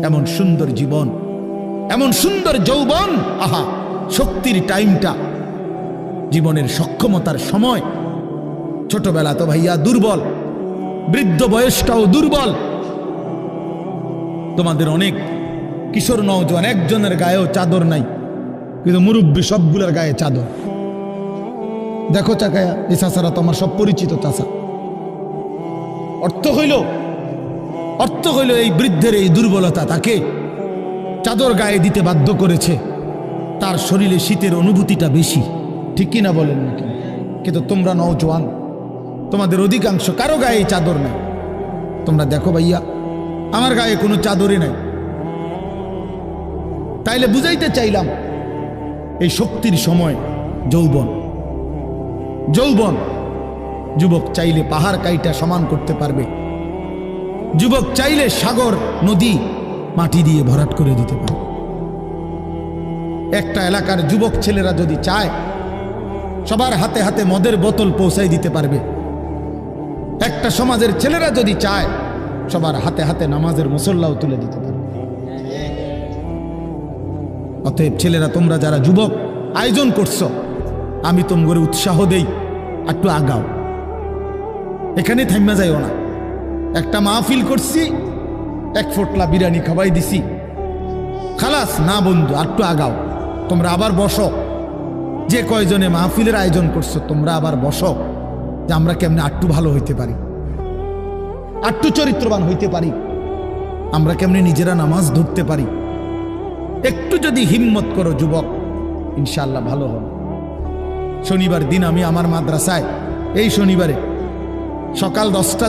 এমন সুন্দর জীবন, এমন সুন্দর যৌবন, আহা শক্তির টাইমটা, জীবনের সক্ষমতার সময়। ছোটবেলা তো ভাইয়া দুর্বল, বৃদ্ধ বয়সটাও দুর্বল। তোমাদের অনেক কিশোর নওজোয়ান একজনের গায়েও চাদর নাই, কিন্তু মুরব্বী সবগুলোর গায়ে চাদর। দেখো চাকায়া, এই চাচারা তোমার সব পরিচিত চাচা। অর্থ হইল এই বৃদ্ধের এই দুর্বলতা তাকে চাদর গায়ে দিতে বাধ্য করেছে। তার শরীরে শীতের অনুভূতিটা বেশি, ঠিক কিনা বলেন নাকি? কিন্তু তোমরা নওজোয়ান, তোমাদের অধিকাংশ কারো গায়ে চাদর নাই। তোমরা দেখো ভাইয়া, আমার গায়ে কোনো চাদরই নাই। তাইলে বুঝাইতে চাইলাম, এই শক্তির সময় যৌবন। যুবক চাইলে পাহাড় কাইটা সমান করতে পারবে, যুবক চাইলে সাগর নদী মাটি দিয়ে ভরাট করে দিতে পারবে। একটা এলাকার যুবক ছেলেরা যদি চায়, সবার হাতে হাতে মদের বোতল পৌঁছাই দিতে পারবে। একটা সমাজের ছেলেরা যদি চায়, সবার হাতে হাতে নামাজের মুসল্লাও তুলে দিতে পারবে। অতএব ছেলেরা, তোমরা যারা যুবক আয়োজন করছো, আমি তোমাদের উৎসাহ দেই, একটু আগাও, এখানে থাইমা যাইও না। একটা মাহফিল করছি, এক ফোটলা বিরিয়ানি খাওয়াই দিছি, খালাস না বন্ধু, একটু আগাও। তোমরা আবার বসো, যে কয়জনে মাহফিলের আয়োজন করছো তোমরা আবার বসো, যে আমরা কেমনে আটটু ভালো হইতে পারি, আটটু চরিত্রবান হইতে পারি, আমরা কেমনে নিজেরা নামাজ ধরতে পারি। একটু যদি হিম্মত করো যুবক, ইনশাআল্লাহ ভালো হবে। শনিবার দিন আমি আমার মাদ্রাসায়, এই শনিবারে সকাল 10টা